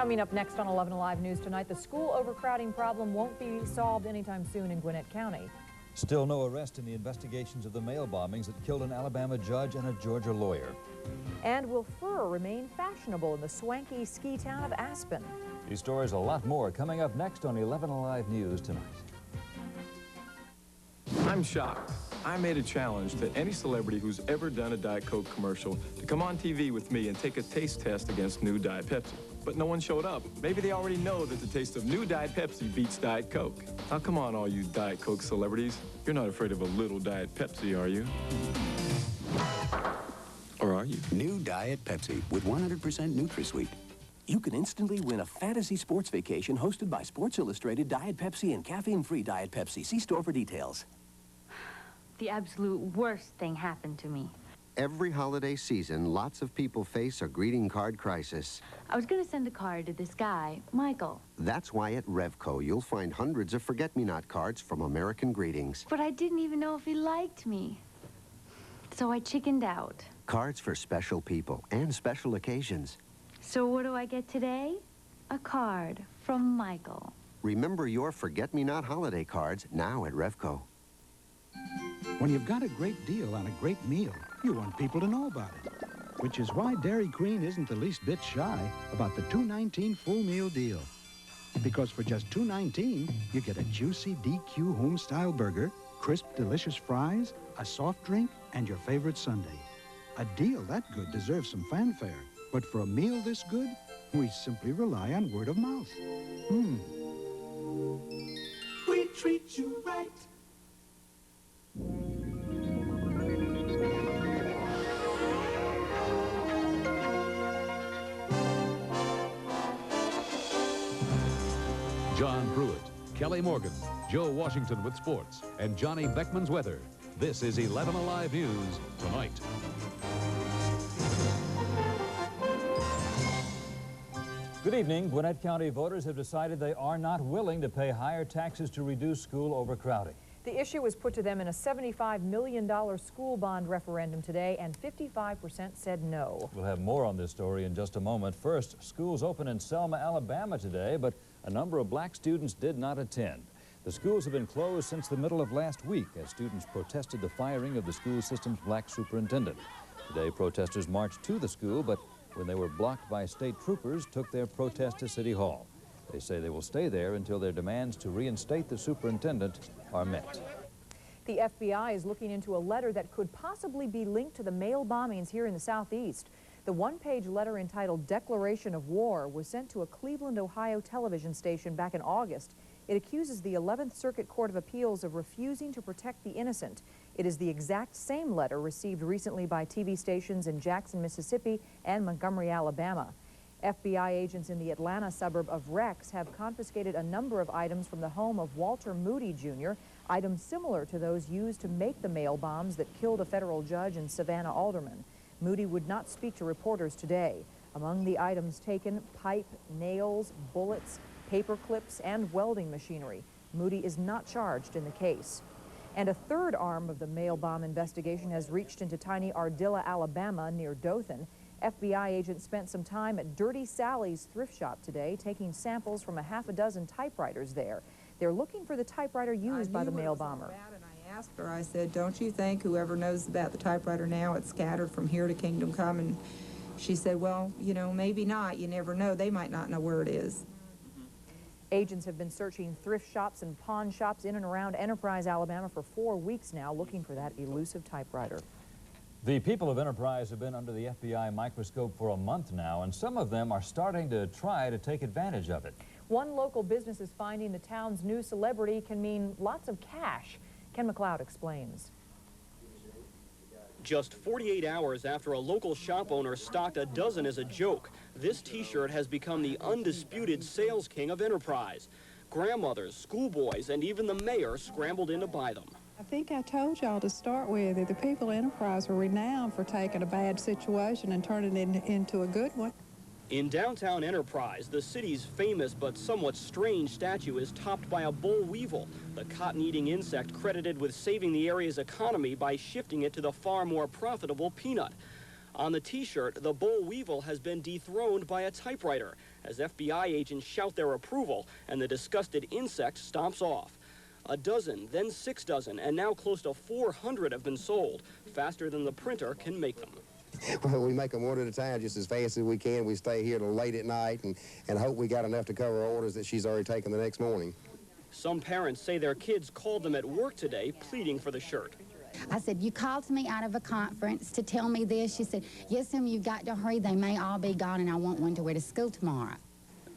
Coming up next on 11Alive News tonight, the school overcrowding problem won't be solved anytime soon in Gwinnett County. Still no arrest in the investigations of the mail bombings that killed an Alabama judge and a Georgia lawyer. And will fur remain fashionable in the swanky ski town of Aspen? These stories, a lot more, coming up next on 11Alive News tonight. I'm shocked. I made a challenge to any celebrity who's ever done a Diet Coke commercial to come on TV with me and take a taste test against new Diet Pepsi. But no one showed up. Maybe they already know that the taste of new Diet Pepsi beats Diet Coke. Now come on, all you Diet Coke celebrities. You're not afraid of a little Diet Pepsi, are you? Or are you? New Diet Pepsi with 100% NutraSweet. You can instantly win a fantasy sports vacation hosted by Sports Illustrated, Diet Pepsi, and caffeine-free Diet Pepsi. See store for details. The absolute worst thing happened to me. Every holiday season, lots of people face a greeting card crisis. I was going to send a card to this guy, Michael. That's why at Revco, you'll find hundreds of forget-me-not cards from American Greetings. But I didn't even know if he liked me. So I chickened out. Cards for special people and special occasions. So what do I get today? A card from Michael. Remember your forget-me-not holiday cards now at Revco. When you've got a great deal on a great meal, you want people to know about it. Which is why Dairy Queen isn't the least bit shy about the $2.19 full meal deal. Because for just $2.19, you get a juicy DQ home-style burger, crisp, delicious fries, a soft drink, and your favorite sundae. A deal that good deserves some fanfare. But for a meal this good, we simply rely on word of mouth. We treat you right. John Pruitt, Kelly Morgan, Joe Washington with sports, and Johnny Beckman's weather. This is 11Alive News tonight. Good evening. Gwinnett County voters have decided they are not willing to pay higher taxes to reduce school overcrowding. The issue was put to them in a $75 million school bond referendum today, and 55% said no. We'll have more on this story in just a moment. First, schools open in Selma, Alabama today, but a number of black students did not attend. The schools have been closed since the middle of last week as students protested the firing of the school system's black superintendent. Today, protesters marched to the school, but when they were blocked by state troopers, took their protest to City Hall. They say they will stay there until their demands to reinstate the superintendent are met. The FBI is looking into a letter that could possibly be linked to the mail bombings here in the Southeast. The one-page letter entitled Declaration of War was sent to a Cleveland, Ohio television station back in August. It accuses the 11th Circuit Court of Appeals of refusing to protect the innocent. It is the exact same letter received recently by TV stations in Jackson, Mississippi and Montgomery, Alabama. FBI agents in the Atlanta suburb of Rex have confiscated a number of items from the home of Walter Moody, Jr., items similar to those used to make the mail bombs that killed a federal judge and Savannah alderman. Moody would not speak to reporters today. Among the items taken, pipe, nails, bullets, paper clips, and welding machinery. Moody is not charged in the case. And a third arm of the mail bomb investigation has reached into tiny Ardilla, Alabama, near Dothan. FBI agents spent some time at Dirty Sally's thrift shop today, taking samples from a half a dozen typewriters there. They're looking for the typewriter used by the mail bomber. And I asked her, I said, don't you think whoever knows about the typewriter now, it's scattered from here to Kingdom Come? And she said, well, you know, maybe not. You never know. They might not know where it is. Agents have been searching thrift shops and pawn shops in and around Enterprise, Alabama for 4 weeks now, looking for that elusive typewriter. The people of Enterprise have been under the FBI microscope for a month now, and some of them are starting to try to take advantage of it. One local business is finding the town's new celebrity can mean lots of cash. Ken McLeod explains. Just 48 hours after a local shop owner stocked a dozen as a joke, this T-shirt has become the undisputed sales king of Enterprise. Grandmothers, schoolboys, and even the mayor scrambled in to buy them. I think I told y'all to start with that the people at Enterprise are renowned for taking a bad situation and turning it into a good one. In downtown Enterprise, the city's famous but somewhat strange statue is topped by a boll weevil, the cotton-eating insect credited with saving the area's economy by shifting it to the far more profitable peanut. On the T-shirt, the boll weevil has been dethroned by a typewriter, as FBI agents shout their approval and the disgusted insect stomps off. A dozen, then 6 dozen, and now close to 400 have been sold, faster than the printer can make them. Well, we make them one at a time just as fast as we can. We stay here till late at night and hope we got enough to cover orders that she's already taken the next morning. Some parents say their kids called them at work today pleading for the shirt. I said, you called me out of a conference to tell me this. She said, yes, ma'am, you've got to hurry. They may all be gone, and I want one to wear to school tomorrow.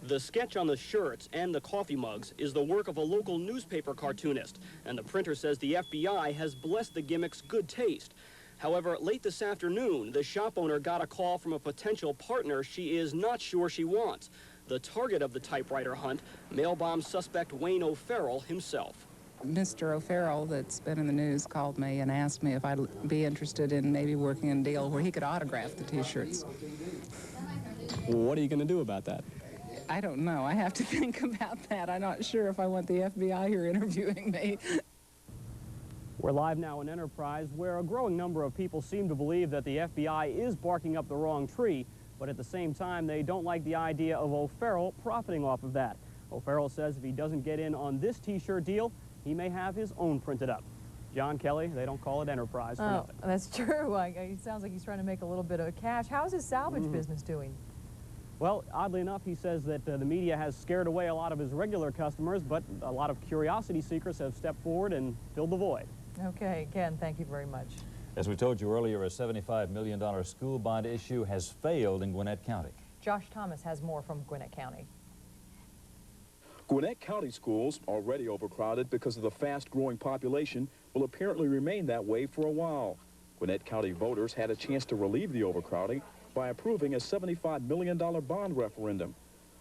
The sketch on the shirts and the coffee mugs is the work of a local newspaper cartoonist, and the printer says the FBI has blessed the gimmick's good taste. However, late this afternoon, the shop owner got a call from a potential partner she is not sure she wants. The target of the typewriter hunt, mail bomb suspect Wayne O'Farrell himself. Mr. O'Farrell, that's been in the news, called me and asked me if I'd be interested in maybe working a deal where he could autograph the T-shirts. Well, what are you going to do about that? I don't know. I have to think about that. I'm not sure if I want the FBI here interviewing me. We're live now in Enterprise, where a growing number of people seem to believe that the FBI is barking up the wrong tree, but at the same time, they don't like the idea of O'Farrell profiting off of that. O'Farrell says if he doesn't get in on this T-shirt deal, he may have his own printed up. John Kelly, they don't call it Enterprise for nothing. That's true. It sounds like he's trying to make a little bit of cash. How's his salvage business doing? Well, oddly enough, he says that the media has scared away a lot of his regular customers, but a lot of curiosity seekers have stepped forward and filled the void. Okay, Ken, thank you very much. As we told you earlier, a $75 million school bond issue has failed in Gwinnett County. Josh Thomas has more from Gwinnett County. Gwinnett County schools, already overcrowded because of the fast-growing population, will apparently remain that way for a while. Gwinnett County voters had a chance to relieve the overcrowding by approving a $75 million bond referendum.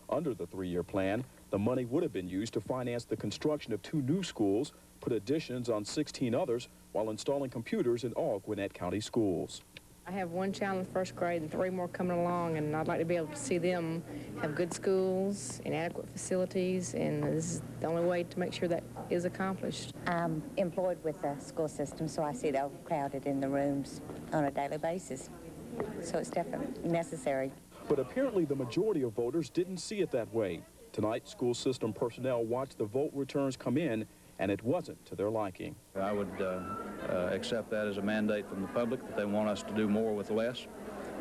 Under the 3-year plan, the money would have been used to finance the construction of 2 new schools, put additions on 16 others, while installing computers in all Gwinnett County schools. I have 1 child in 1st grade and 3 more coming along, and I'd like to be able to see them have good schools and adequate facilities, and this is the only way to make sure that is accomplished. I'm employed with the school system, so I see it overcrowded in the rooms on a daily basis. So it's definitely necessary. But apparently the majority of voters didn't see it that way. Tonight, school system personnel watched the vote returns come in, and it wasn't to their liking. I would accept that as a mandate from the public that they want us to do more with less.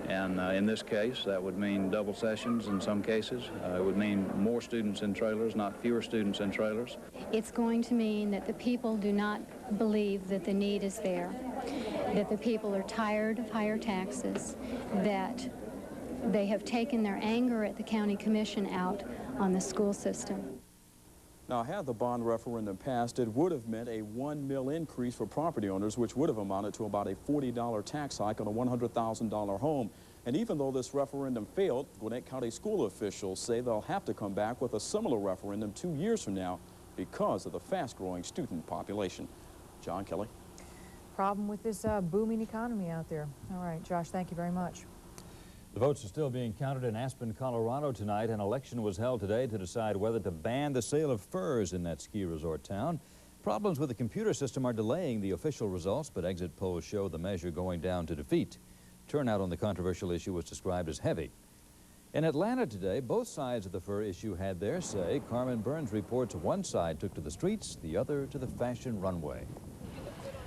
And in this case, that would mean double sessions in some cases. It would mean more students in trailers, not fewer students in trailers. It's going to mean that the people do not believe that the need is there, that the people are tired of higher taxes, that they have taken their anger at the county commission out on the school system. Now, had the bond referendum passed, it would have meant a $1 million increase for property owners, which would have amounted to about a $40 tax hike on a $100,000 home. And even though this referendum failed, Gwinnett County school officials say they'll have to come back with a similar referendum 2 years from now because of the fast-growing student population. John Kelly. Problem with this booming economy out there. All right, Josh, thank you very much. The votes are still being counted in Aspen, Colorado tonight. An election was held today to decide whether to ban the sale of furs in that ski resort town. Problems with the computer system are delaying the official results, but exit polls show the measure going down to defeat. Turnout on the controversial issue was described as heavy. In Atlanta today, both sides of the fur issue had their say. Carmen Burns reports one side took to the streets, the other to the fashion runway.